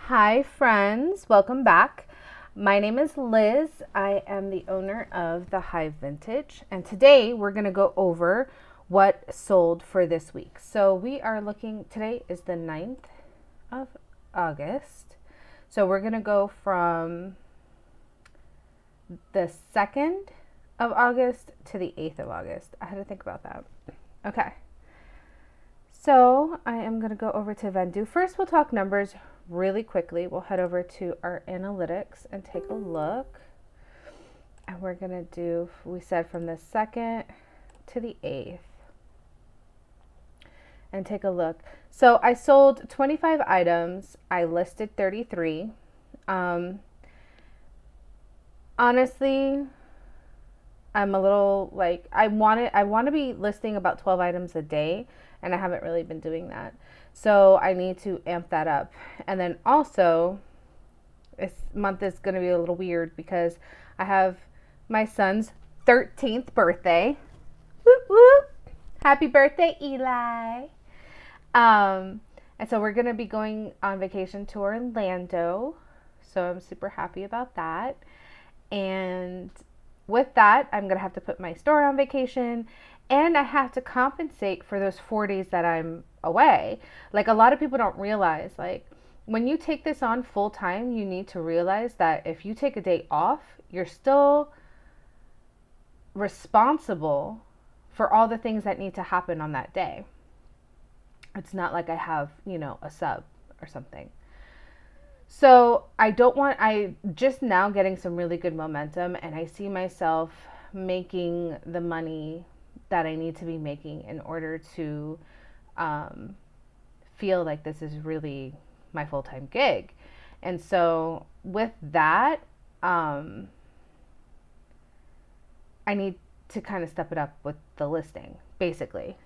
Hi, friends. Welcome back. My name is Liz. I am the owner of the Hive Vintage, and today we're going to go over what sold for this week. So, we are looking, today is the 9th of August. So, we're going to go from the 2nd of August to the 8th of August. I had to think about that. Okay. So, I am going to go over to Vendu. First, we'll talk numbers really quickly. We'll head over to our analytics and take a look. And we're going to do, we said from the 2nd to the 8th. And take a look. So I sold 25 items. I listed 33. Honestly, I'm a little like I want to be listing about 12 items a day, and I haven't really been doing that. So I need to amp that up. And then also this month is going to be a little weird because I have my son's 13th birthday. Whoop whoop. Happy birthday, Eli. And so we're going to be going on vacation to Orlando. So I'm super happy about that. And with that, I'm going to have to put my store on vacation, and I have to compensate for those 4 days that I'm away. Like, a lot of people don't realize, like, when you take this on full time, you need to realize that if you take a day off, you're still responsible for all the things that need to happen on that day. It's not like I have, a sub or something. So I just now getting some really good momentum, and I see myself making the money that I need to be making in order to feel like this is really my full-time gig. And so with that, I need to kind of step it up with the listing, basically.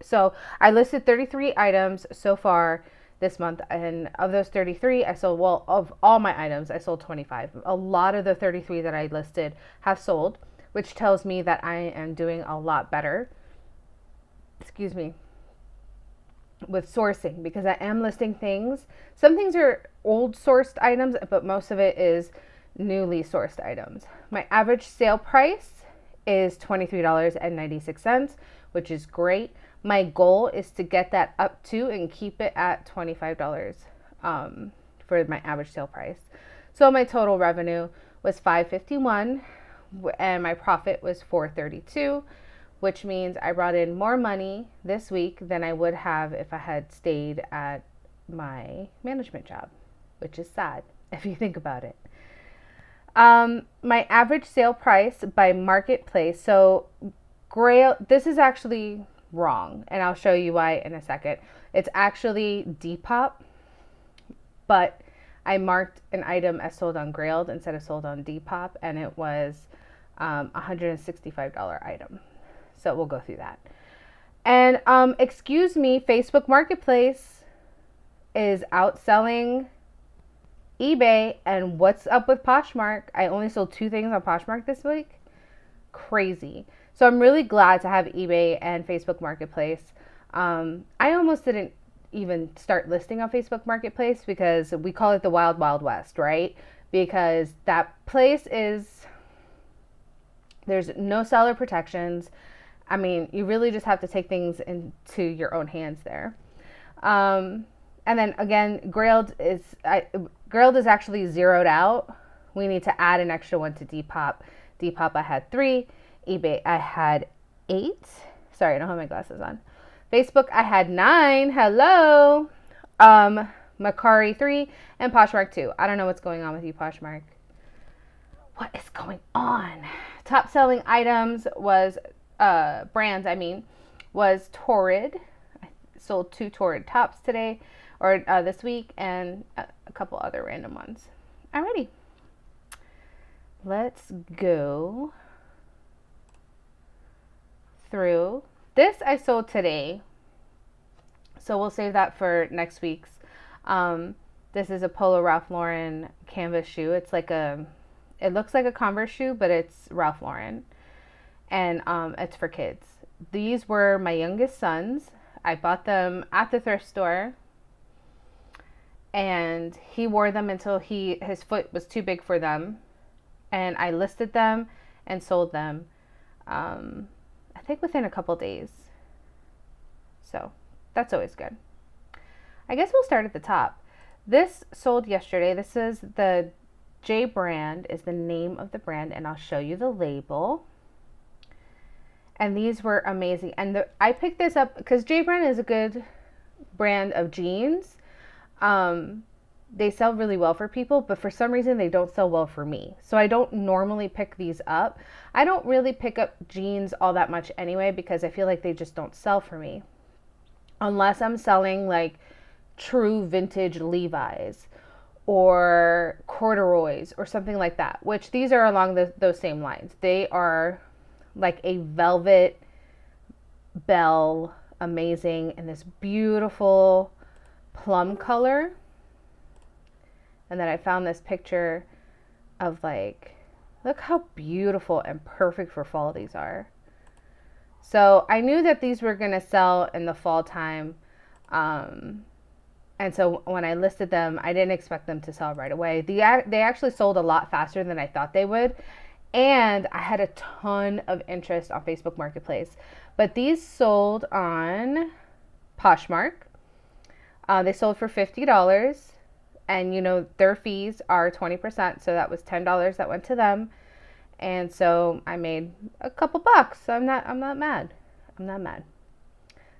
So I listed 33 items so far this month, and of those 33, of all my items, I sold 25. A lot of the 33 that I listed have sold, which tells me that I am doing a lot better, excuse me, with sourcing, because I am listing things. Some things are old sourced items, but most of it is newly sourced items. My average sale price is $23.96, which is great. My goal is to get that up to and keep it at $25 for my average sale price. So my total revenue was $551 and my profit was $432, which means I brought in more money this week than I would have if I had stayed at my management job, which is sad if you think about it. My average sale price by marketplace. So Grail, this is actually wrong, and I'll show you why in a second. It's actually Depop, but I marked an item as sold on Grailed instead of sold on Depop, and it was $165 item. So we'll go through that. And excuse me, Facebook Marketplace is outselling eBay. And what's up with Poshmark? I only sold 2 things on Poshmark this week. Crazy. So I'm really glad to have eBay and Facebook Marketplace. I almost didn't even start listing on Facebook Marketplace because we call it the Wild Wild West, right? Because that place there's no seller protections. I mean, you really just have to take things into your own hands there. And then again, Grailed is actually zeroed out. We need to add an extra one to Depop. Depop, I had 3. eBay, I had 8. Sorry, I don't have my glasses on. Facebook, I had 9. Hello. Macari 3 and Poshmark 2. I don't know what's going on with you, Poshmark. What is going on? Top selling items was was Torrid. I sold 2 Torrid tops today or this week, and a couple other random ones. Alrighty. Let's go through. This I sold today, so we'll save that for next week's. This is a Polo Ralph Lauren canvas shoe. It looks like a Converse shoe, but it's Ralph Lauren, and it's for kids. These were my youngest son's. I bought them at the thrift store, and he wore them until his foot was too big for them, and I listed them and sold them. I think within a couple days. So that's always good. I guess we'll start at the top. This sold yesterday. This is the J brand is the name of the brand, and I'll show you the label. And these were amazing. And I picked this up because J brand is a good brand of jeans. They sell really well for people, but for some reason they don't sell well for me. So I don't normally pick these up. I don't really pick up jeans all that much anyway because I feel like they just don't sell for me. Unless I'm selling like true vintage Levi's or corduroys or something like that, which these are along those same lines. They are like a velvet bell, amazing, in this beautiful plum color. And then I found this picture of like, look how beautiful and perfect for fall these are. So I knew that these were going to sell in the fall time. And so when I listed them, I didn't expect them to sell right away. They actually sold a lot faster than I thought they would. And I had a ton of interest on Facebook Marketplace. But these sold on Poshmark. They sold for $50. And you know, their fees are 20%. So that was $10 that went to them. And so I made a couple bucks. So I'm not mad. I'm not mad.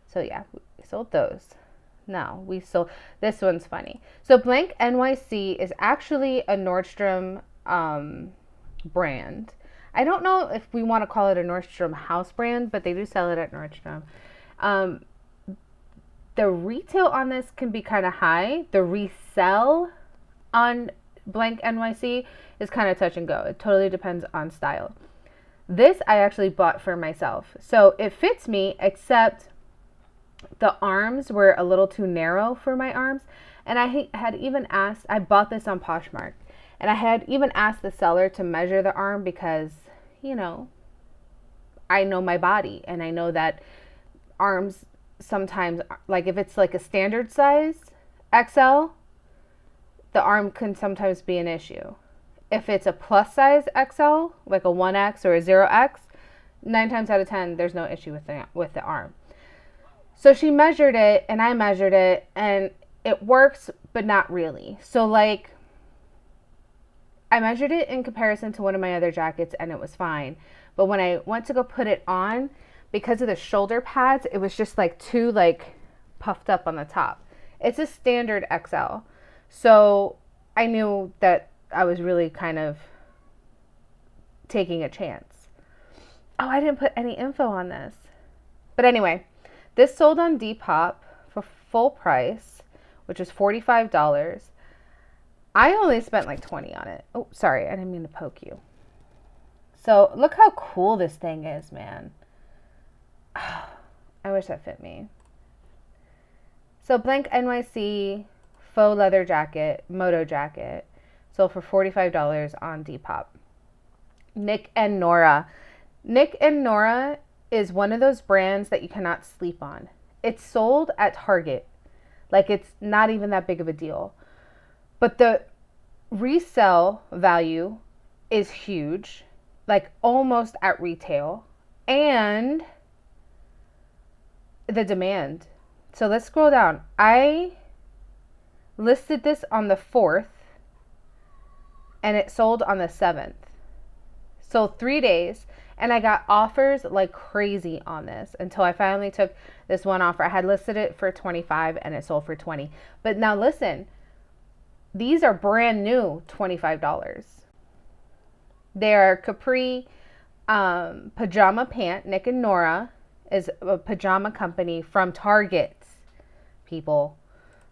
So yeah, we sold those. No, we sold, this one's funny. So Blank NYC is actually a Nordstrom brand. I don't know if we want to call it a Nordstrom house brand, but they do sell it at Nordstrom. The retail on this can be kind of high. The resell on Blank NYC is kind of touch and go. It totally depends on style. This I actually bought for myself. So it fits me, except the arms were a little too narrow for my arms. And I had even asked, I bought this on Poshmark, and I had even asked the seller to measure the arm because, you know, I know my body and I know that arms sometimes, like if it's like a standard size XL, the arm can sometimes be an issue. If it's a plus size XL, like a 1X or a 0X, 9 times out of 10, there's no issue with the arm. So she measured it and I measured it, and it works, but not really. So like, I measured it in comparison to one of my other jackets and it was fine. But when I went to go put it on, because of the shoulder pads, it was just like too like puffed up on the top. It's a standard XL. So I knew that I was really kind of taking a chance. Oh, I didn't put any info on this. But anyway, this sold on Depop for full price, which was $45. I only spent like $20 on it. Oh, sorry, I didn't mean to poke you. So look how cool this thing is, man. I wish that fit me. So Blank NYC faux leather jacket, moto jacket, sold for $45 on Depop. Nick and Nora. Nick and Nora is one of those brands that you cannot sleep on. It's sold at Target. Like, it's not even that big of a deal. But the resale value is huge, like almost at retail. And the demand. So let's scroll down. I listed this on the 4th and it sold on the 7th. So 3 days, and I got offers like crazy on this until I finally took this one offer. I had listed it for $25 and it sold for $20. But now listen, these are brand new $25. They are capri pajama pant. Nick and Nora is a pajama company from Target, people.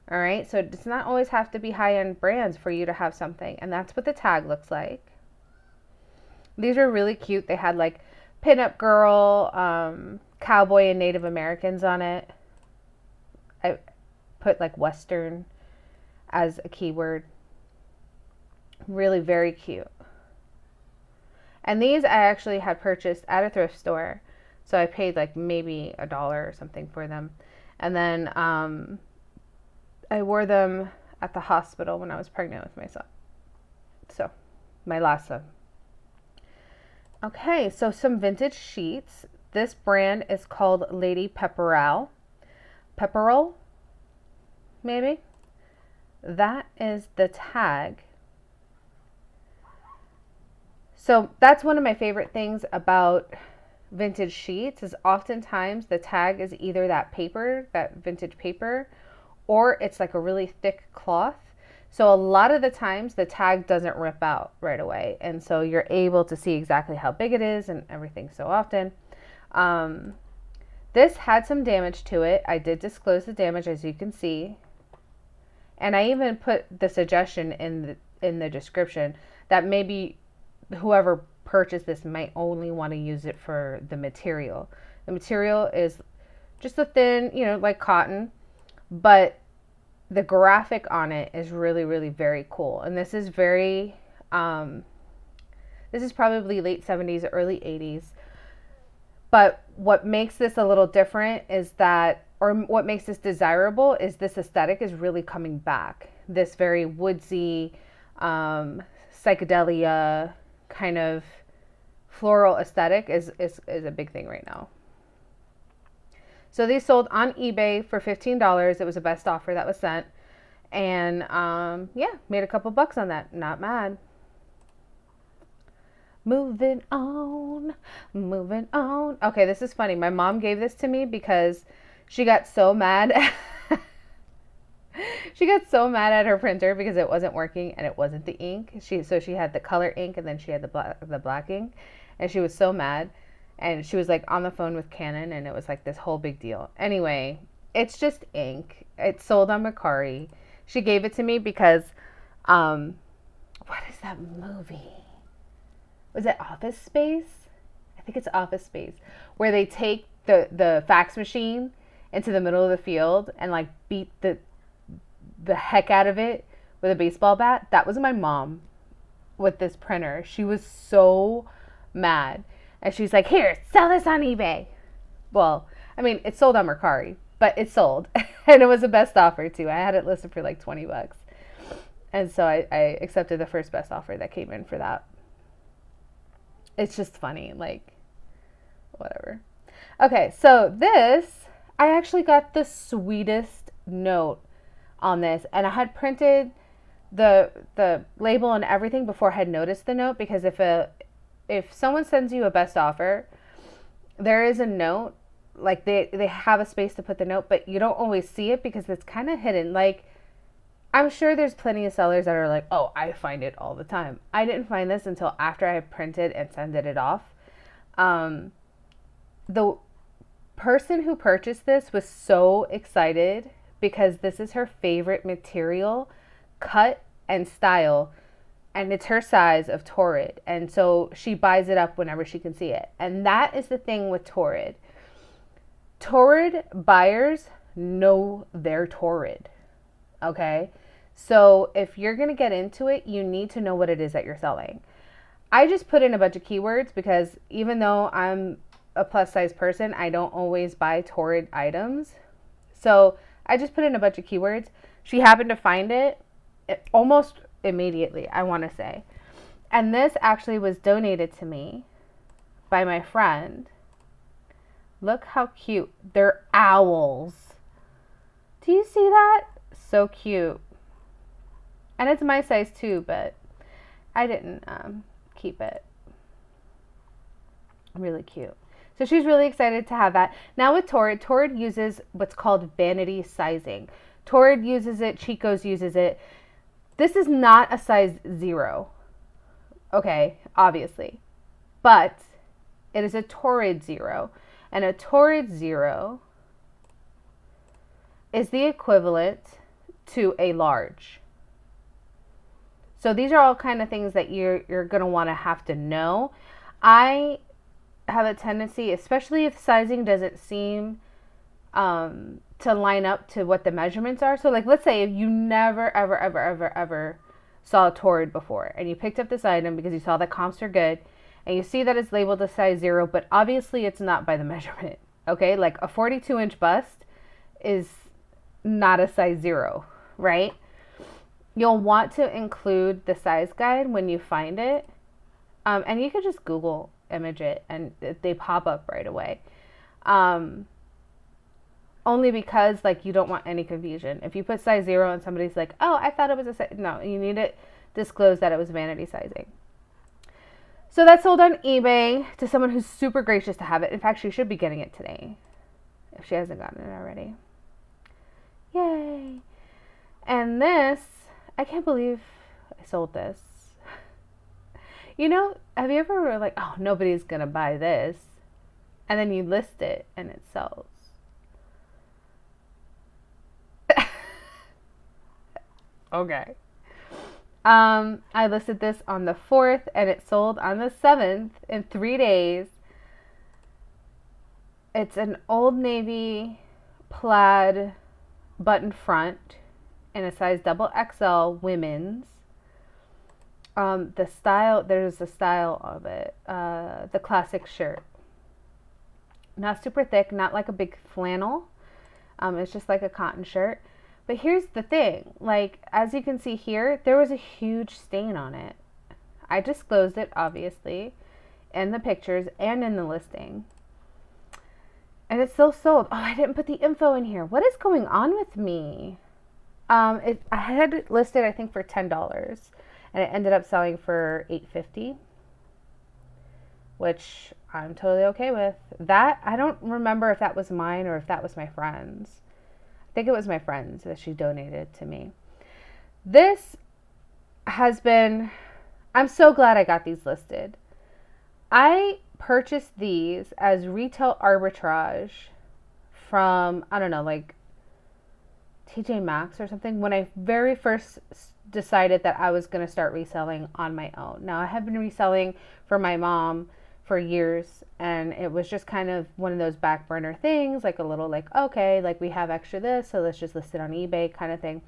All right, so it does not always have to be high-end brands for you to have something, and that's what the tag looks like. These are really cute. They had like pinup girl, cowboy, and Native Americans on it. I put like Western as a keyword. Really very cute. And these I actually had purchased at a thrift store. So I paid like maybe $1 or something for them. And then I wore them at the hospital when I was pregnant with my son. So, my last son. Okay, so some vintage sheets. This brand is called Lady Pepperell. Pepperell, maybe? That is the tag. So that's one of my favorite things about vintage sheets is oftentimes the tag is either that paper, that vintage paper, or it's like a really thick cloth. So a lot of the times the tag doesn't rip out right away. And so you're able to see exactly how big it is and everything so often. This had some damage to it. I did disclose the damage, as you can see. And I even put the suggestion in the description that maybe whoever purchased this might only want to use it for the material. The material is just a thin, like cotton, but the graphic on it is really, really very cool. And this is very, this is probably late 70s, early 80s. But what makes this a little different is that, or what makes this desirable is this aesthetic is really coming back. This very woodsy, psychedelia kind of floral aesthetic is a big thing right now. So these sold on eBay for $15. It was a best offer that was sent. And yeah, made a couple bucks on that. Not mad. Moving on. Okay, this is funny. My mom gave this to me because she got so mad. She got so mad at her printer because it wasn't working and it wasn't the ink. So she had the color ink and then she had the black ink. And she was so mad. And she was like on the phone with Canon and it was like this whole big deal. Anyway, it's just ink. It's sold on Mercari. She gave it to me because, what is that movie? Was it Office Space? I think it's Office Space. Where they take the fax machine into the middle of the field and like beat the heck out of it with a baseball bat. That was my mom with this printer. She was so mad. And she's like, here, sell this on eBay. Well, I mean, it's sold on Mercari, but it sold. And it was a best offer too. I had it listed for like $20. And so I accepted the first best offer that came in for that. It's just funny, like, whatever. Okay, so this, I actually got the sweetest note on this. And I had printed the label and everything before I had noticed the note, because if someone sends you a best offer, there is a note, like they have a space to put the note, but you don't always see it because it's kind of hidden. Like, I'm sure there's plenty of sellers that are like, oh, I find it all the time. I didn't find this until after I printed and sent it off. The person who purchased this was so excited because this is her favorite material, cut and style. And it's her size of Torrid. And so she buys it up whenever she can see it. And that is the thing with Torrid. Torrid buyers know their Torrid. Okay? So if you're going to get into it, you need to know what it is that you're selling. I just put in a bunch of keywords because even though I'm a plus size person, I don't always buy Torrid items. So I just put in a bunch of keywords. She happened to find it almost immediately, I want to say. And this actually was donated to me by my friend. Look how cute. They're owls. Do you see that? So cute. And it's my size too, but I didn't keep it. Really cute. So she's really excited to have that. Now with Torrid, Torrid uses what's called vanity sizing. Torrid uses it, Chico's uses it. This is not a size 0, okay, obviously, but it is a Torrid 0, and a Torrid 0 is the equivalent to a large. So these are all kind of things that you're going to want to have to know. I have a tendency, especially if sizing doesn't seem to line up to what the measurements are. So like, let's say if you never, ever saw a Torrid before and you picked up this item because you saw that comps are good and you see that it's labeled a size 0, but obviously it's not by the measurement. Okay. Like a 42-inch bust is not a size 0, right? You'll want to include the size guide when you find it. And you could just Google image it and they pop up right away. Only because like you don't want any confusion. If you put size 0 and somebody's like, oh, I thought it was a size. No, you need to disclose that it was vanity sizing. So that's sold on eBay to someone who's super gracious to have it. In fact, she should be getting it today if she hasn't gotten it already. Yay. And this, I can't believe I sold this. You know, have you ever like, oh, nobody's going to buy this. And then you list it and it sells. Okay. I listed this on the 4th and it sold on the 7th in 3 days. It's an Old Navy plaid button front in a size XXL women's. The style, there's a style of it. The classic shirt. Not super thick, not like a big flannel. It's just like a cotton shirt. But here's the thing, like, as you can see here, there was a huge stain on it. I disclosed it, obviously, in the pictures and in the listing. And it's still sold. Oh, I didn't put the info in here. What is going on with me? I had it listed, I think, for $10. And it ended up selling for $8.50. Which I'm totally okay with. That, I don't remember if that was mine or if that was my friend's. I think it was my friend's that she donated to me. This has been, I'm so glad I got these listed. I purchased these as retail arbitrage from, I don't know, like TJ Maxx or something when I very first decided that I was going to start reselling on my own. Now, I have been reselling for my mom for years, and it was just kind of one of those back burner things, like a little like, okay, like we have extra this, so let's just list it on eBay kind of thing.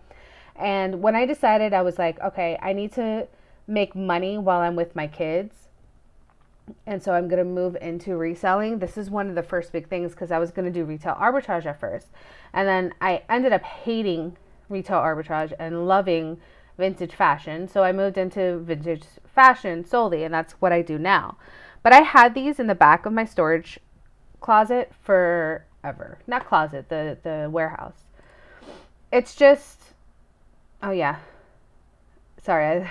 And when I decided, I was like, okay, I need to make money while I'm with my kids, and so I'm going to move into reselling. This is one of the first big things because I was going to do retail arbitrage at first, and then I ended up hating retail arbitrage and loving vintage fashion, so I moved into vintage fashion solely, and that's what I do now. But I had these in the back of my storage closet forever. Not closet, the warehouse. It's just, oh yeah. Sorry,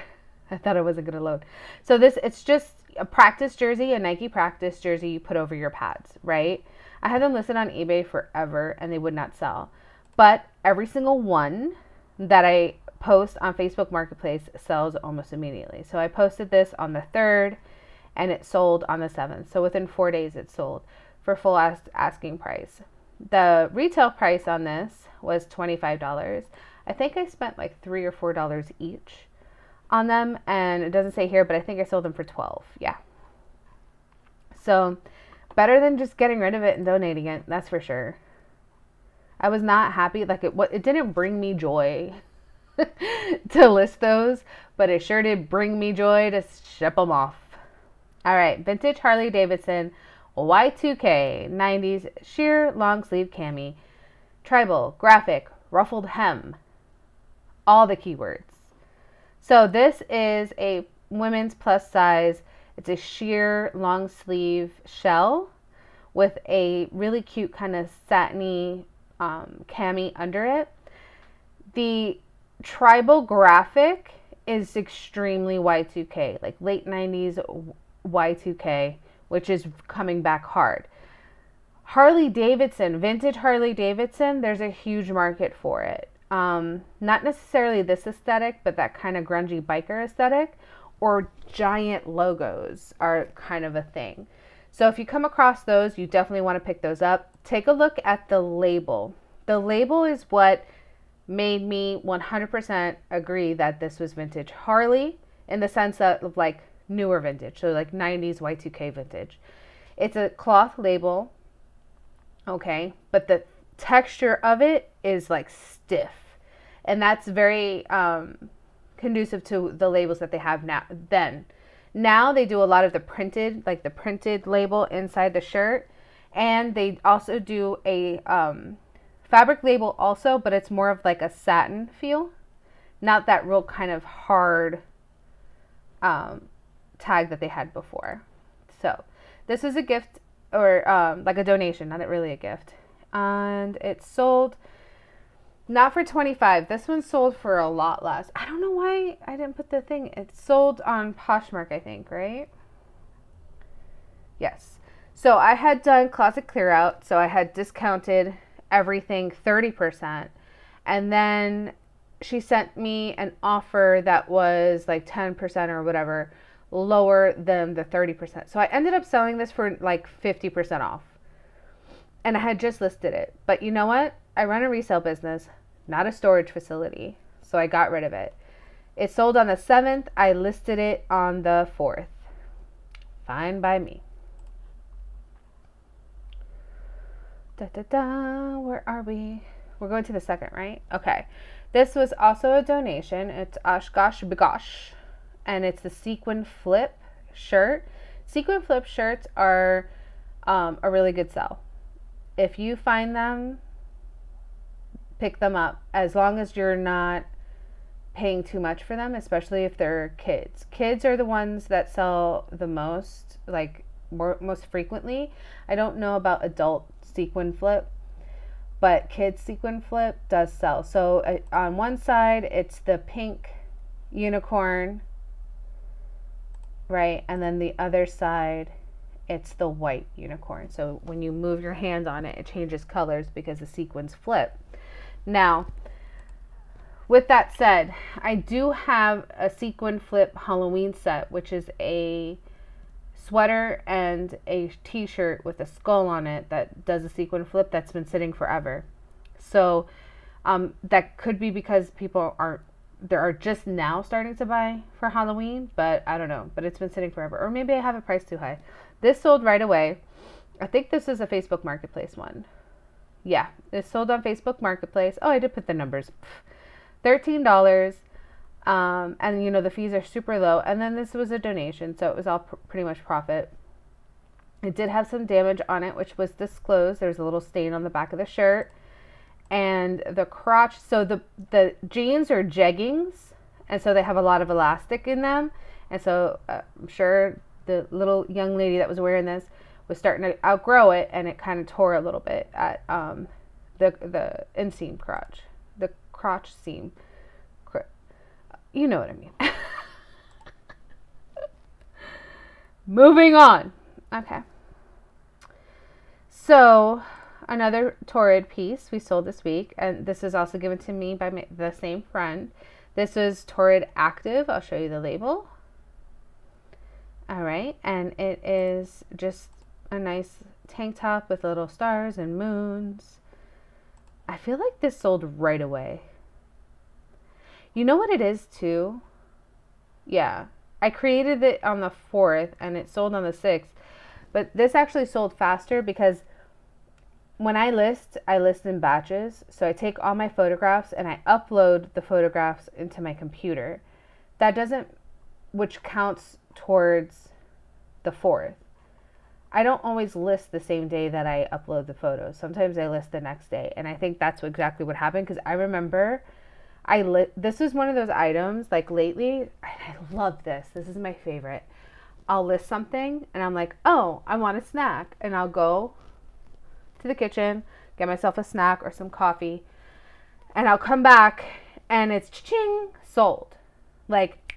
I thought I wasn't going to load. So it's just a practice jersey, a Nike practice jersey you put over your pads, right? I had them listed on eBay forever and they would not sell. But every single one that I post on Facebook Marketplace sells almost immediately. So I posted this on the 3rd. And it sold on the 7th. So within 4 days, it sold for full asking price. The retail price on this was $25. I think I spent like $3 or $4 each on them. And it doesn't say here, but I think I sold them for $12. Yeah. So better than just getting rid of it and donating it. That's for sure. I was not happy. Like it didn't bring me joy to list those, but it sure did bring me joy to ship them off. All right, vintage Harley Davidson Y2K 90s sheer long sleeve cami, tribal, graphic, ruffled hem, all the keywords. So this is a women's plus size. It's a sheer long sleeve shell with a really cute kind of satiny cami under it. The tribal graphic is extremely Y2K, like late 90s Y2K, which is coming back hard. Harley Davidson, vintage Harley Davidson, there's a huge market for it. Not necessarily this aesthetic, but that kind of grungy biker aesthetic, or giant logos are kind of a thing. So if you come across those, you definitely want to pick those up. Take a look at the label. The label is what made me 100% agree that this was vintage Harley, in the sense of like newer vintage, so like 90s Y2K vintage. It's a cloth label, okay, but the texture of it is like stiff, and that's very conducive to the labels that they have now they do a lot of the printed label inside the shirt, and they also do a fabric label also, but it's more of like a satin feel not that real kind of hard tag that they had before. So this is a gift, or like a donation, not really a gift. And it sold not for 25. This one sold for a lot less. I don't know why I didn't put the thing. It sold on Poshmark, I think, right? Yes. So I had done closet clear out. So I had discounted everything 30%. And then she sent me an offer that was like 10% or whatever lower than the 30%. So I ended up selling this for like 50% off. And I had just listed it. But you know what? I run a resale business, not a storage facility. So I got rid of it. It sold on the 7th. I listed it on the 4th. Fine by me. Where are we? We're going to the second, right? Okay. This was also a donation. It's Oshkosh Bagosh. And it's the sequin flip shirt. Sequin flip shirts are a really good sell. If you find them, pick them up, as long as you're not paying too much for them, especially if they're kids. Kids are the ones that sell the most, like most frequently. I don't know about adult sequin flip, but kids sequin flip does sell. So on one side, it's the pink unicorn, right? And then the other side, it's the white unicorn. So when you move your hand on it, it changes colors because the sequins flip. Now, with that said, I do have a sequin flip Halloween set, which is a sweater and a t-shirt with a skull on it that does a sequin flip that's been sitting forever. So that could be because people are just now starting to buy for Halloween, but I don't know. But it's been sitting forever. Or maybe I have it priced too high. This sold right away. I think this is a Facebook Marketplace one. Yeah, it sold on Facebook Marketplace. Oh, I did put the numbers. $13. And you know, the fees are super low. And then this was a donation, so it was all pretty much profit. It did have some damage on it, which was disclosed. There's a little stain on the back of the shirt. And the crotch, so the jeans are jeggings, and so they have a lot of elastic in them. And so I'm sure the little young lady that was wearing this was starting to outgrow it, and it kind of tore a little bit at the inseam crotch, the crotch seam. You know what I mean. Moving on. Okay. So another Torrid piece we sold this week, and this is also given to me by the same friend. This is Torrid Active. I'll show you the label. All right, and it is just a nice tank top with little stars and moons. I feel like this sold right away. You know what it is too? Yeah, I created it on the 4th and it sold on the 6th, but this actually sold faster because when I list in batches. So I take all my photographs and I upload the photographs into my computer. Which counts towards the 4th. I don't always list the same day that I upload the photos. Sometimes I list the next day. And I think that's exactly what happened, because I remember this was one of those items, like lately, I love this. This is my favorite. I'll list something and I'm like, oh, I want a snack. And I'll go to the kitchen, get myself a snack or some coffee, and I'll come back and it's ching, sold. Like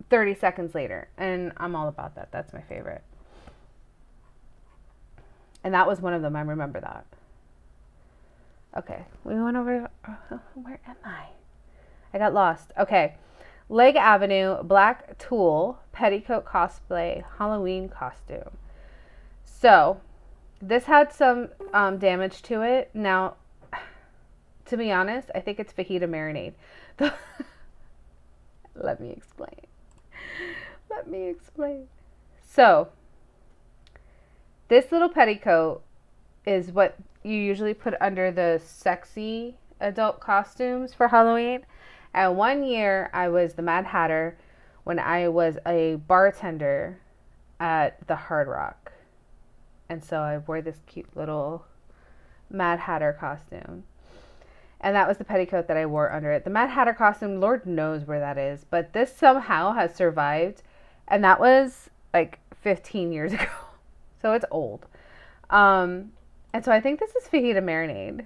30 seconds later. And I'm all about that. That's my favorite. And that was one of them. I remember that. Okay. We went over. Where am I? I got lost. Okay. Leg Avenue Black Tulle Petticoat Cosplay Halloween Costume. So, this had some damage to it. Now, to be honest, I think it's fajita marinade. Let me explain. So, this little petticoat is what you usually put under the sexy adult costumes for Halloween. And one year I was the Mad Hatter when I was a bartender at the Hard Rock. And so I wore this cute little Mad Hatter costume. And that was the petticoat that I wore under it. The Mad Hatter costume, Lord knows where that is. But this somehow has survived. And that was like 15 years ago. So it's old. And so I think this is fajita marinade.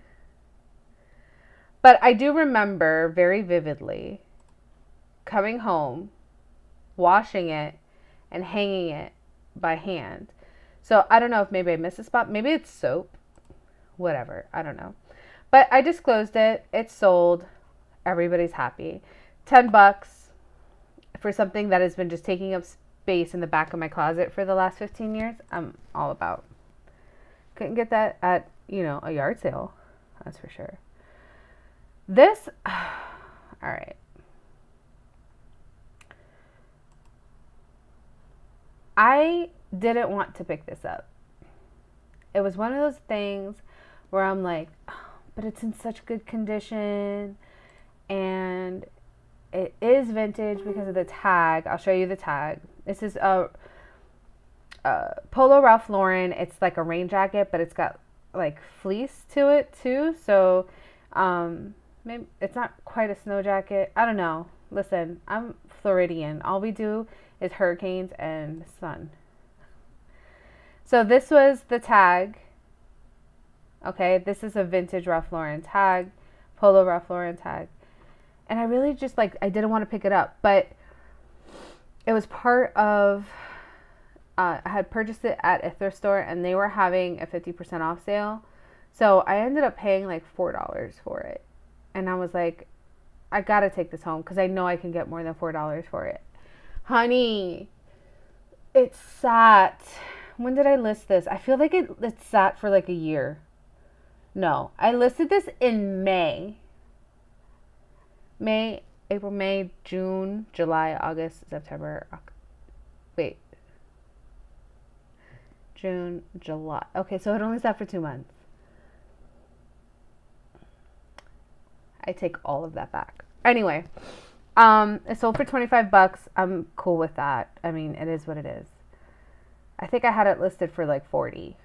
But I do remember very vividly coming home, washing it, and hanging it by hand. So I don't know if maybe I missed a spot. Maybe it's soap. Whatever. I don't know. But I disclosed it. It's sold. Everybody's happy. $10 for something that has been just taking up space in the back of my closet for the last 15 years. I'm all about. Couldn't get that at, a yard sale. That's for sure. This, all right. I didn't want to pick this up. It was one of those things where I'm like, oh, but it's in such good condition and it is vintage because of the tag. I'll show you the tag. This is a Polo Ralph Lauren. It's like a rain jacket, but it's got like fleece to it too. So maybe it's not quite a snow jacket. I don't know. Listen, I'm Floridian. All we do is hurricanes and sun. So this was the tag. Okay, this is a vintage Ralph Lauren tag, Polo Ralph Lauren tag. And I really just I didn't want to pick it up, but it was part of, I had purchased it at a thrift store and they were having a 50% off sale. So I ended up paying like $4 for it. And I was like, I gotta take this home because I know I can get more than $4 for it. Honey, it sat. When did I list this? I feel like it sat for like a year. No, I listed this in May. April, May, June, July, August, September. Wait. June, July. Okay, so it only sat for 2 months. I take all of that back. Anyway, it sold for $25. I'm cool with that. I mean, it is what it is. I think I had it listed for like 40,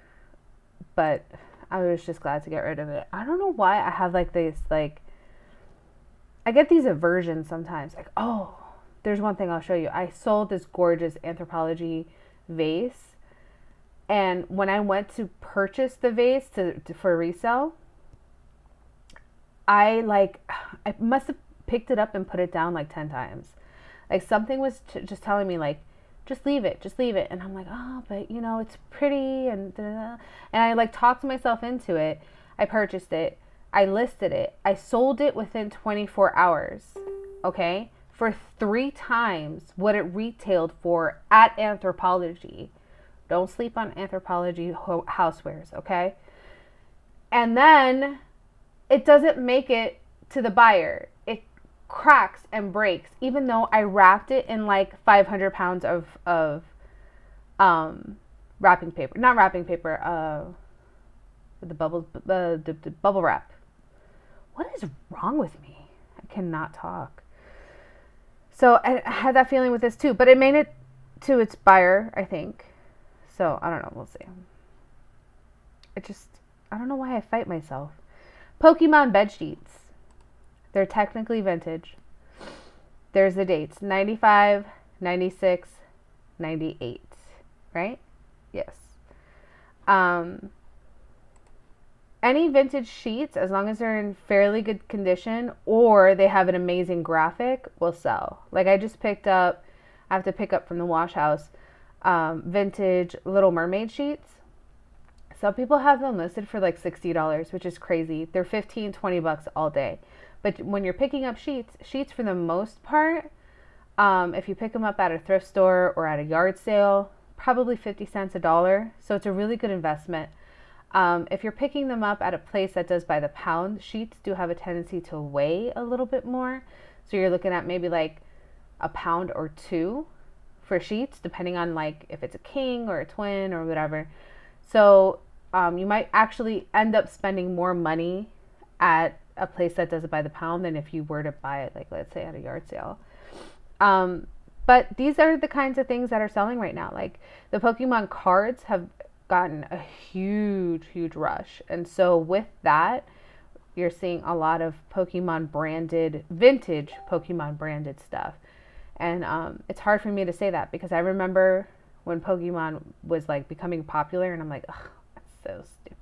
but I was just glad to get rid of it. I don't know why I have like this, I get these aversions sometimes. Like, oh, there's one thing I'll show you. I sold this gorgeous Anthropologie vase. And when I went to purchase the vase for resale, I must have picked it up and put it down like 10 times. Like something was just telling me just leave it. And I'm like, oh, but it's pretty and da-da-da. And I talked myself into it. I purchased it. I listed it. I sold it within 24 hours. Okay? For 3 times what it retailed for at Anthropologie. Don't sleep on Anthropologie housewares, okay? And then it doesn't make it to the buyer. It cracks and breaks, even though I wrapped it in 500 pounds of wrapping paper. Not wrapping paper, the bubble wrap. What is wrong with me? I cannot talk. So I had that feeling with this too, but it made it to its buyer, I think. So I don't know. We'll see. I don't know why I fight myself. Pokemon bed sheets. They're technically vintage. There's the dates. 95, 96, 98. Right? Yes. Any vintage sheets, as long as they're in fairly good condition or they have an amazing graphic, will sell. I just picked up, I have to pick up from the wash house, vintage Little Mermaid sheets. Some people have them listed for $60, which is crazy. They're $15, $20 all day. But when you're picking up sheets for the most part, if you pick them up at a thrift store or at a yard sale, probably 50 cents, $1. So it's a really good investment. If you're picking them up at a place that does by the pound, sheets do have a tendency to weigh a little bit more. So you're looking at maybe a pound or 2 for sheets, depending on if it's a king or a twin or whatever. So you might actually end up spending more money at a place that does it by the pound than if you were to buy it, let's say at a yard sale. But these are the kinds of things that are selling right now. The Pokemon cards have gotten a huge rush. And so with that, you're seeing a lot of Pokemon branded, vintage Pokemon branded stuff. And it's hard for me to say that because I remember when Pokemon was like becoming popular, and I'm like, ugh, that's so stupid.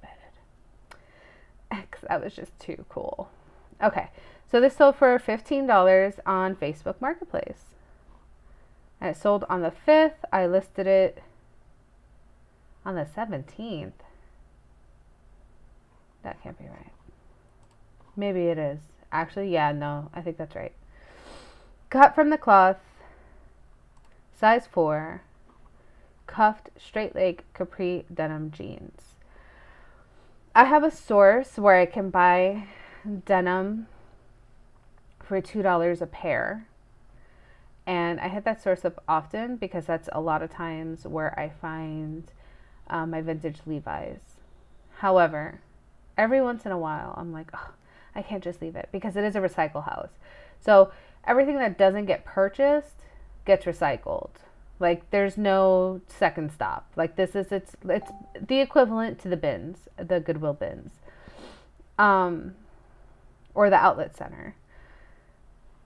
Because that was just too cool. Okay, so this sold for $15 on Facebook Marketplace. And it sold on the 5th. I listed it on the 17th. That can't be right. Maybe it is. Actually, yeah, no, I think that's right. Cut from the cloth, size 4, cuffed straight leg capri denim jeans. I have a source where I can buy denim for $2 a pair. And I hit that source up often because that's a lot of times where I find my vintage Levi's. However, every once in a while, I'm like, oh, I can't just leave it because it is a recycle house. So everything that doesn't get purchased gets recycled. Like there's no second stop. Like this is it's the equivalent to the bins, the Goodwill bins, or the outlet center.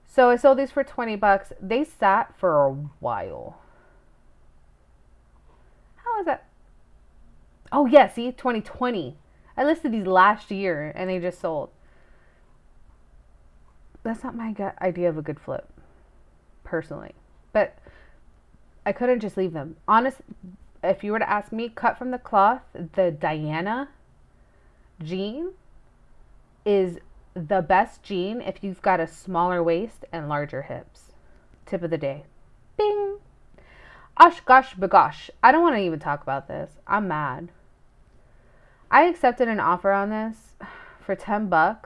So I sold these for $20. They sat for a while. How is that? Oh yeah, see, 2020. I listed these last year and they just sold. That's not my idea of a good flip, personally. But I couldn't just leave them. Honest, if you were to ask me, cut from the cloth, the Diana jean is the best jean if you've got a smaller waist and larger hips. Tip of the day. Bing. Osh gosh bagosh. I don't want to even talk about this. I'm mad. I accepted an offer on this for $10.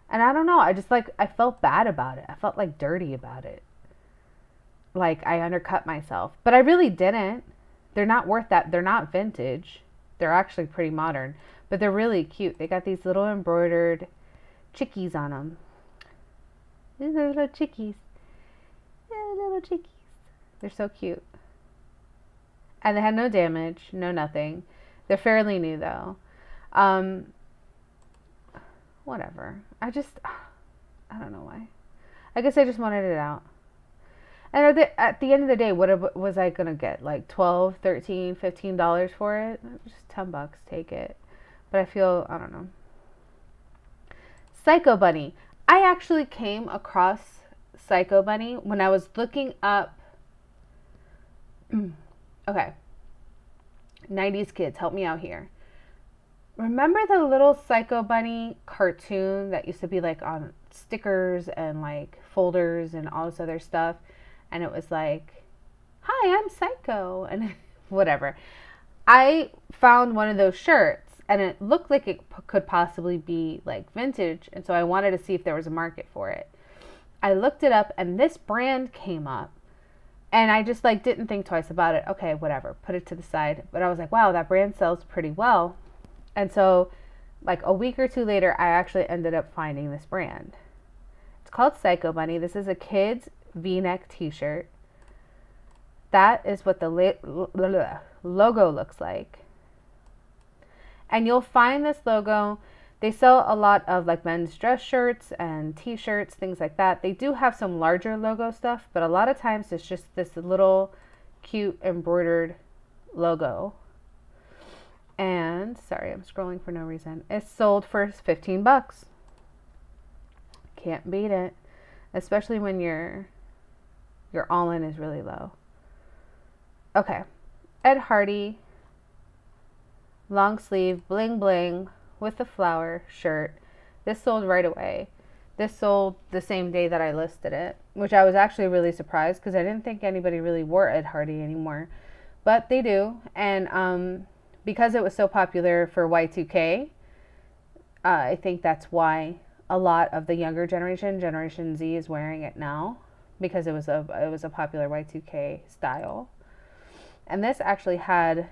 And I don't know. I just I felt bad about it. I felt like dirty about it. Like I undercut myself. But I really didn't. They're not worth that. They're not vintage. They're actually pretty modern. But they're really cute. They got these little embroidered chickies on them. These are little chickies. Little chickies. They're so cute. And they had no damage, no nothing. They're fairly new though. Whatever. I don't know why. I guess I just wanted it out. And at the end of the day, what was I going to get? Like $12, $13, $15 for it? Just $10, take it. But I don't know. Psycho Bunny. I actually came across Psycho Bunny when I was looking up. Okay. 90s kids, help me out here. Remember the little Psycho Bunny cartoon that used to be like on stickers and like folders and all this other stuff? And it was like, hi, I'm Psycho, and whatever. I found one of those shirts and it looked like it could possibly be like vintage. And so I wanted to see if there was a market for it. I looked it up and this brand came up and I just didn't think twice about it. Okay, whatever, put it to the side. But I was like, wow, that brand sells pretty well. And so like a week or two later, I actually ended up finding this brand. It's called Psycho Bunny. This is a kid's V-neck t-shirt. That is what the logo looks like. And you'll find this logo, they sell a lot of like men's dress shirts and t-shirts, things like that. They do have some larger logo stuff, but a lot of times it's just this little cute embroidered logo. And sorry, I'm scrolling for no reason. It's sold for $15. Can't beat it, especially when your all-in is really low. Okay, Ed Hardy, long sleeve, bling bling with the flower shirt. This sold right away. This sold the same day that I listed it, which I was actually really surprised because I didn't think anybody really wore Ed Hardy anymore, but they do. And because it was so popular for Y2K, I think that's why a lot of the younger Generation Z, is wearing it now, because it was a popular Y2K style. And this actually had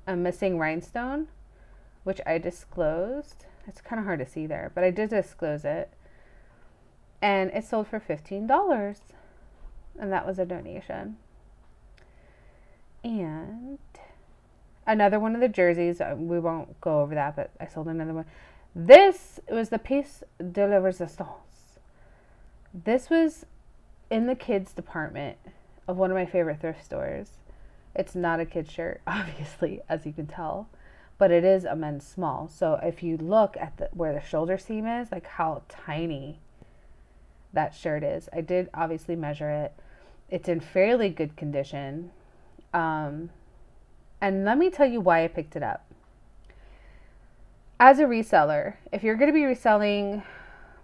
a missing rhinestone, which I disclosed. It's kind of hard to see there, but I did disclose it. And it sold for $15. And that was a donation. And another one of the jerseys, we won't go over that, but I sold another one. This was the piece de la resistance. This was in the kids department of one of my favorite thrift stores. It's not a kid's shirt, obviously, as you can tell, but it is a men's small. So if you look at where the shoulder seam is, like how tiny that shirt is. I did obviously measure it. It's in fairly good condition. And let me tell you why I picked it up. As a reseller, if you're going to be reselling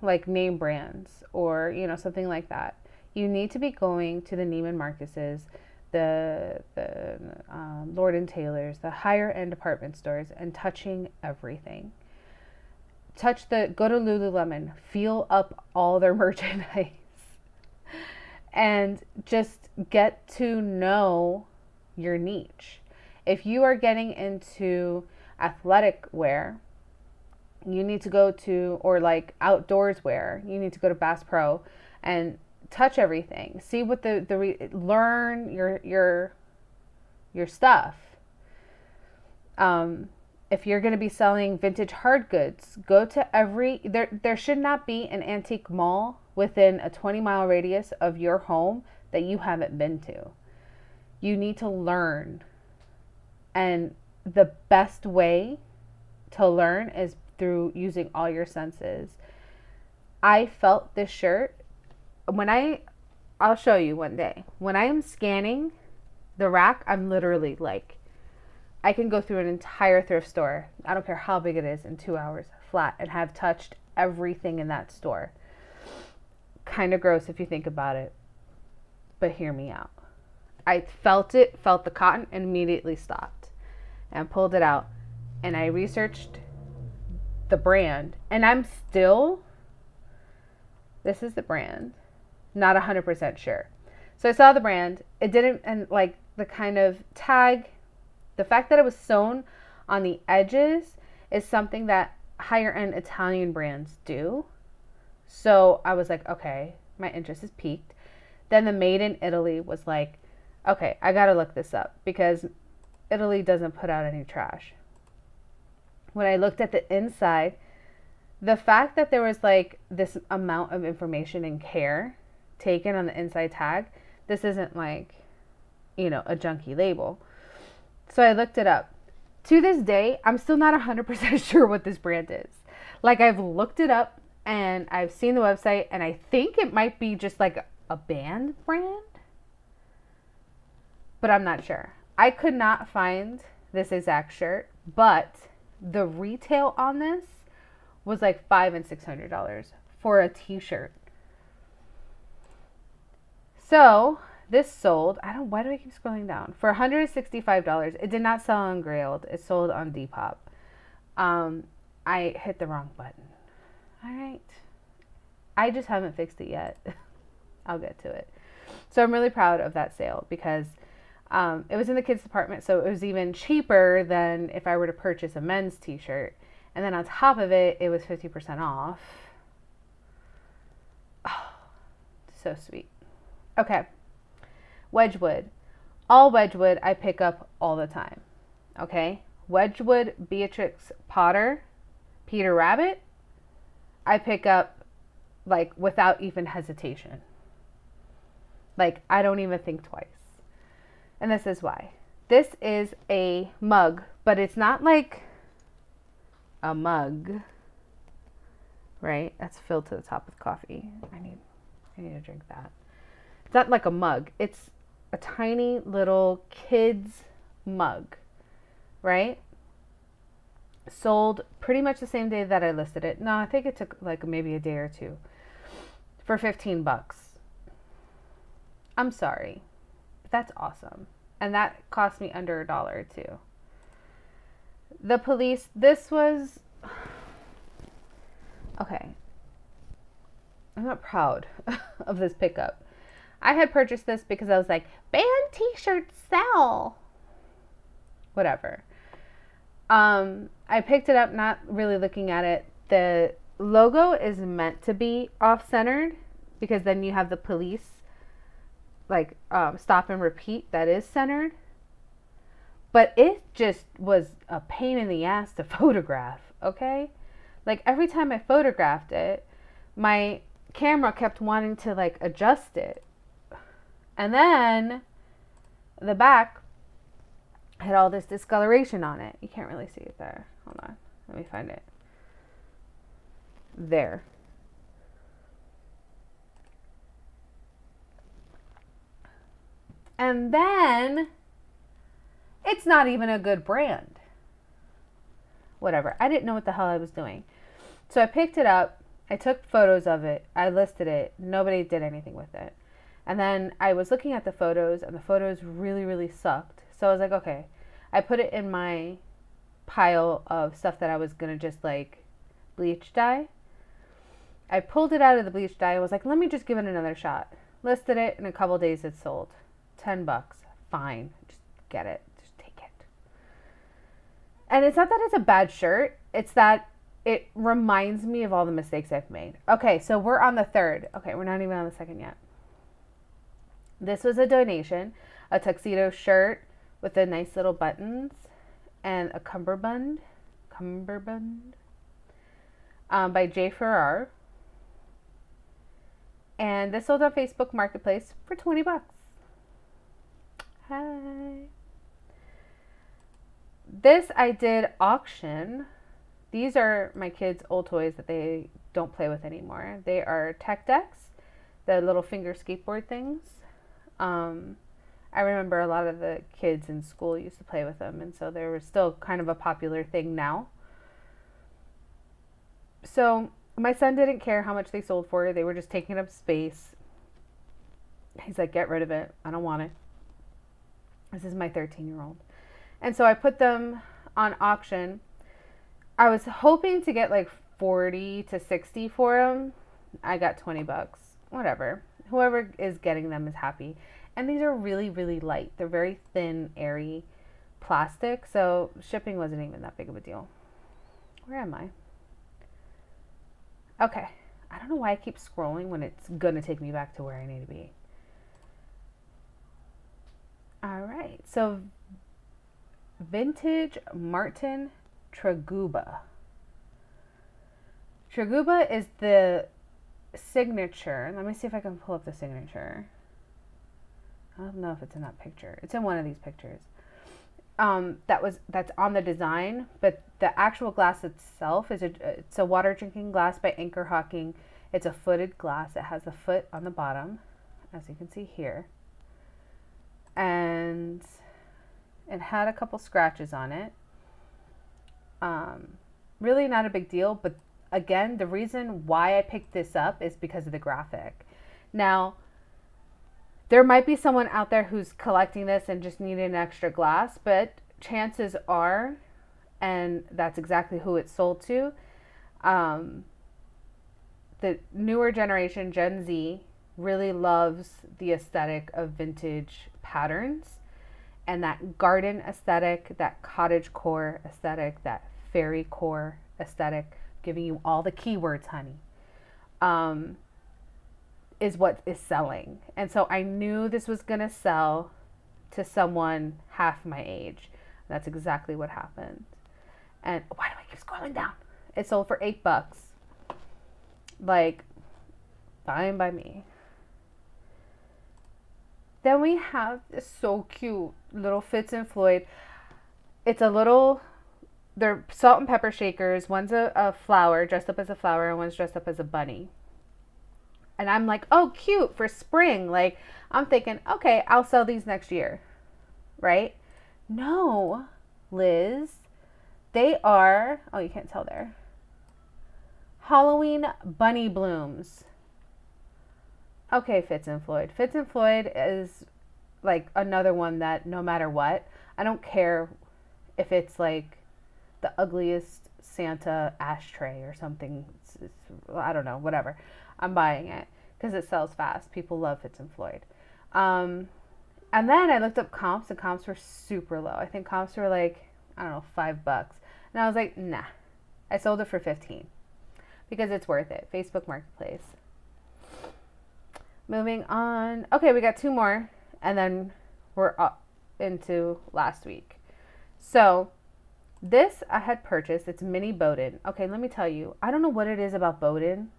like name brands or, something like that, you need to be going to the Neiman Marcus's, the Lord & Taylor's, the higher end department stores, and touching everything. Go to Lululemon, feel up all their merchandise, and just get to know your niche. If you are getting into athletic wear, you need to go to, or like outdoors wear, you need to go to Bass Pro and touch everything. See what learn your stuff. If you're going to be selling vintage hard goods, go to there should not be an antique mall within a 20-mile radius of your home that you haven't been to. You need to learn. And the best way to learn is through using all your senses. I felt this shirt I'll show you one day. When I am scanning the rack, I'm literally like, I can go through an entire thrift store, I don't care how big it is, in 2 hours flat and have touched everything in that store. Kind of gross if you think about it, but hear me out. I felt the cotton, and immediately stopped and pulled it out, and I researched the brand, and this is the brand, not 100% sure. So I saw the brand, it didn't, and like the kind of tag, the fact that it was sewn on the edges is something that higher end Italian brands do. So I was like, okay, my interest is piqued. Then the made in Italy was like, okay, I gotta look this up because Italy doesn't put out any trash. When I looked at the inside, the fact that there was like this amount of information and care taken on the inside tag, this isn't like, a junky label. So I looked it up. To this day, I'm still not 100% sure what this brand is. Like, I've looked it up and I've seen the website, and I think it might be just like a band brand, but I'm not sure. I could not find this exact shirt, but the retail on this was like $500 and $600 for a t-shirt. So this sold, why do I keep scrolling down? For $165. It did not sell on Grailed. It sold on Depop. I hit the wrong button. All right. I just haven't fixed it yet. I'll get to it. So I'm really proud of that sale because it was in the kids department, so it was even cheaper than if I were to purchase a men's t-shirt. And then on top of it, it was 50% off. Oh, so sweet. Okay. Wedgwood. All Wedgwood I pick up all the time. Okay? Wedgwood Beatrix Potter, Peter Rabbit, I pick up like without even hesitation. Like, I don't even think twice. And this is why. This is a mug, but it's not like a mug, right? That's filled to the top with coffee. I need to drink that. It's not like a mug. It's a tiny little kid's mug, right? Sold pretty much the same day that I listed it. No, I think it took like maybe a day or two. For $15. I'm sorry. That's awesome. And that cost me under $1 too. The police, this was, okay. I'm not proud of this pickup. I had purchased this because I was like, band t-shirts sell. Whatever. I picked it up not really looking at it. The logo is meant to be off-centered because then you have the police like stop and repeat that is centered. But it just was a pain in the ass to photograph, okay? Like every time I photographed it, my camera kept wanting to like adjust it. And then the back had all this discoloration on it. You can't really see it there. Hold on. Let me find it. There. And then it's not even a good brand. Whatever. I didn't know what the hell I was doing. So I picked it up. I took photos of it. I listed it. Nobody did anything with it. And then I was looking at the photos, and the photos really, really sucked. So I was like, okay. I put it in my pile of stuff that I was going to just like bleach dye. I pulled it out of the bleach dye. I was like, let me just give it another shot. Listed it. In a couple days, it sold. $10. Fine. Just get it. Just take it. And it's not that it's a bad shirt. It's that it reminds me of all the mistakes I've made. Okay, so we're on the 3rd. Okay, we're not even on the 2nd yet. This was a donation. A tuxedo shirt with the nice little buttons and a cummerbund by J. Farrar. And this sold on Facebook Marketplace for $20. Hi. This I did auction. These are my kids' old toys that they don't play with anymore. They are tech decks, the little finger skateboard things. I remember a lot of the kids in school used to play with them, and so they were still kind of a popular thing now. So my son didn't care how much they sold for. They were just taking up space. He's like, get rid of it. I don't want it. This is my 13-year-old. And so I put them on auction. I was hoping to get like 40 to 60 for them. I got $20. Whatever. Whoever is getting them is happy. And these are really, really light. They're very thin, airy plastic. So shipping wasn't even that big of a deal. Where am I? Okay. I don't know why I keep scrolling when it's going to take me back to where I need to be. All right. So vintage Martin Traguba. Traguba is the signature. Let me see if I can pull up the signature. I don't know if it's in that picture. It's in one of these pictures. That's on the design, but the actual glass itself it's a water drinking glass by Anchor Hawking. It's a footed glass. It has a foot on the bottom, as you can see here. And it had a couple scratches on it. Really not a big deal, but again, the reason why I picked this up is because of the graphic. Now, there might be someone out there who's collecting this and just needed an extra glass, but chances are, and that's exactly who it's sold to, the newer generation, Gen Z, really loves the aesthetic of vintage patterns and that garden aesthetic, that cottage core aesthetic, that fairy core aesthetic, giving you all the keywords, honey, is what is selling. And so I knew this was going to sell to someone half my age. That's exactly what happened. And why do I keep scrolling down? It sold for $8. Like, fine by me. Then we have this so cute little Fitz and Floyd. It's a little, they're salt and pepper shakers. One's a flower, dressed up as a flower, and one's dressed up as a bunny. And I'm like, oh, cute, for spring. Like, I'm thinking, okay, I'll sell these next year. Right? No, Liz. They are, oh, you can't tell there. Halloween bunny blooms. Okay, Fitz and Floyd. Fitz and Floyd is like another one that no matter what, I don't care if it's like the ugliest Santa ashtray or something. It's, I don't know, whatever. I'm buying it because it sells fast. People love Fitz and Floyd. And then I looked up comps, and comps were super low. I think comps were like, I don't know, $5. And I was like, nah. I sold it for $15 because it's worth it. Facebook Marketplace. Moving on. Okay, we got two more, and then we're up into last week. So This I had purchased. It's mini Bowden. Okay, let me tell you. I don't know what it is about Bowden.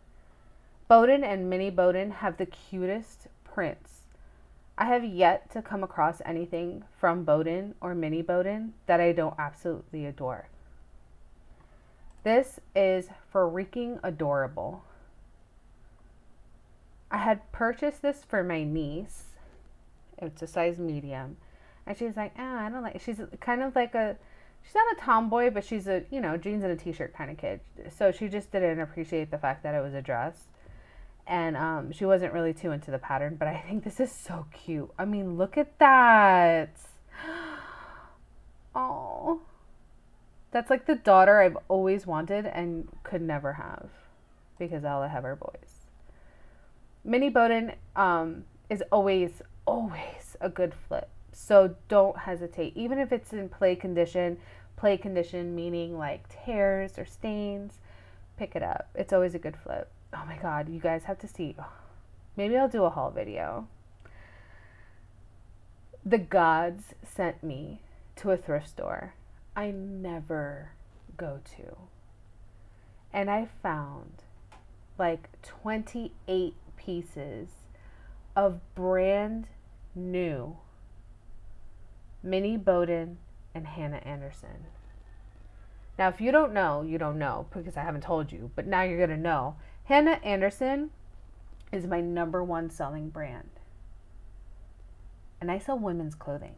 Bowden and mini Bowden have the cutest prints. I have yet to come across anything from Bowden or mini Bowden that I don't absolutely adore. This is freaking adorable. I had purchased this for my niece. It's a size medium. And she's like, I don't like, she's kind of like she's not a tomboy, but she's a, jeans and a t-shirt kind of kid. So she just didn't appreciate the fact that it was a dress. And she wasn't really too into the pattern, but I think this is so cute. I mean, look at that. Oh, that's like the daughter I've always wanted and could never have because all I have are boys. Mini Bowden is always a good flip. So don't hesitate. Even if it's in play condition meaning like tears or stains, pick it up. It's always a good flip. Oh my God, you guys have to see. Maybe I'll do a haul video. The gods sent me to a thrift store I never go to. And I found like 28 pieces of brand new mini Bowden and Hannah Anderson. Now, if you don't know, you don't know because I haven't told you, but now you're going to know. Hannah Anderson is my #1 selling brand. And I sell women's clothing.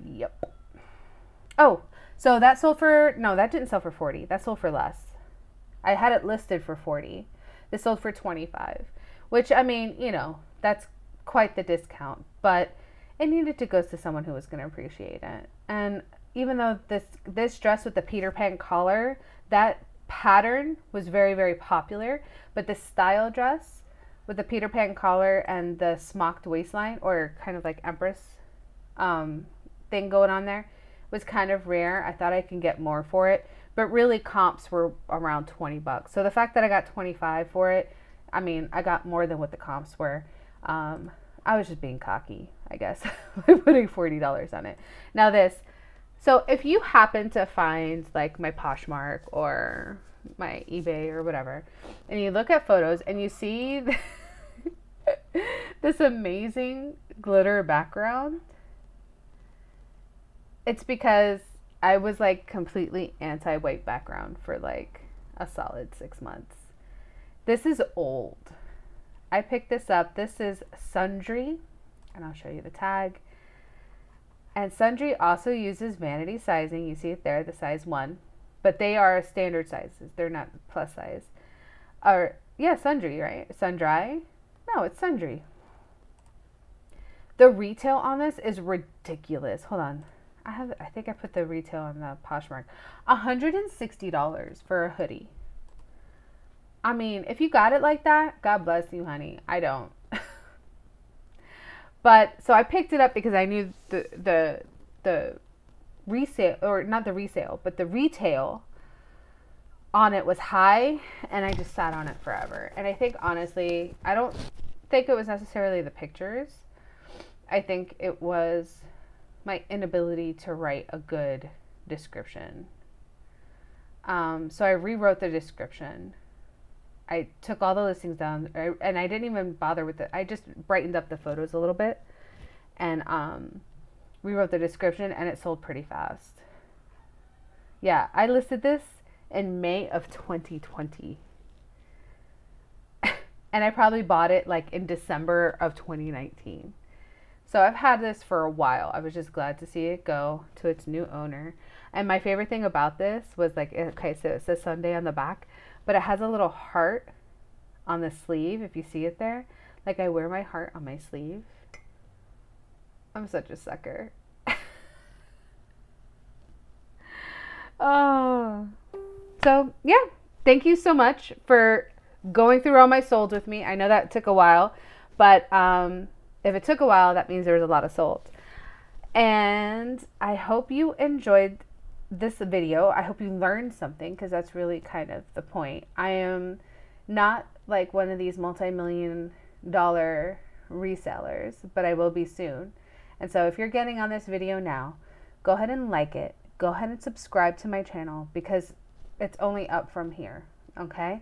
Yep. Oh, so that sold for, no, that didn't sell for 40. That sold for less. I had it listed for 40. This sold for 25, which, I mean, that's quite the discount, but it needed to go to someone who was going to appreciate it. And even though this dress with the Peter Pan collar, that pattern was very, very popular, but the style dress with the Peter Pan collar and the smocked waistline, or kind of like Empress thing going on there, was kind of rare. I thought I could get more for it, but really comps were around $20. So the fact that I got 25 for it, I mean, I got more than what the comps were. I was just being cocky, I guess, by putting $40 on it. Now this, so if you happen to find like my Poshmark or my eBay or whatever, and you look at photos and you see this amazing glitter background, it's because I was like completely anti-white background for like a solid 6 months. This is old. I picked this up. This is Sundry, and I'll show you the tag. And Sundry also uses vanity sizing. You see it there, the size 1, but they are standard sizes. They're not plus size. Sundry, right? Sundry? No, it's Sundry. The retail on this is ridiculous. Hold on. I think I put the retail on the Poshmark. $160 for a hoodie. I mean, if you got it like that, God bless you, honey. I don't. But so I picked it up because I knew the resale, or not the resale, but the retail on it was high, and I just sat on it forever. And I think honestly, I don't think it was necessarily the pictures. I think it was my inability to write a good description. So I rewrote the description. I took all the listings down, and I didn't even bother with it. I just brightened up the photos a little bit and rewrote the description, and it sold pretty fast. Yeah, I listed this in May of 2020. And I probably bought it like in December of 2019. So I've had this for a while. I was just glad to see it go to its new owner. And my favorite thing about this was like, okay, so it says Sunday on the back, but it has a little heart on the sleeve, if you see it there. Like, I wear my heart on my sleeve. I'm such a sucker. Oh. So, yeah. Thank you so much for going through all my solds with me. I know that took a while, but if it took a while, that means there was a lot of solds. And I hope you enjoyed this video. I hope you learned something, because that's really kind of the point. I am not like one of these multi-million-dollar resellers, but I will be soon. And so if you're getting on this video now, go ahead and like it. Go ahead and subscribe to my channel because it's only up from here. Okay?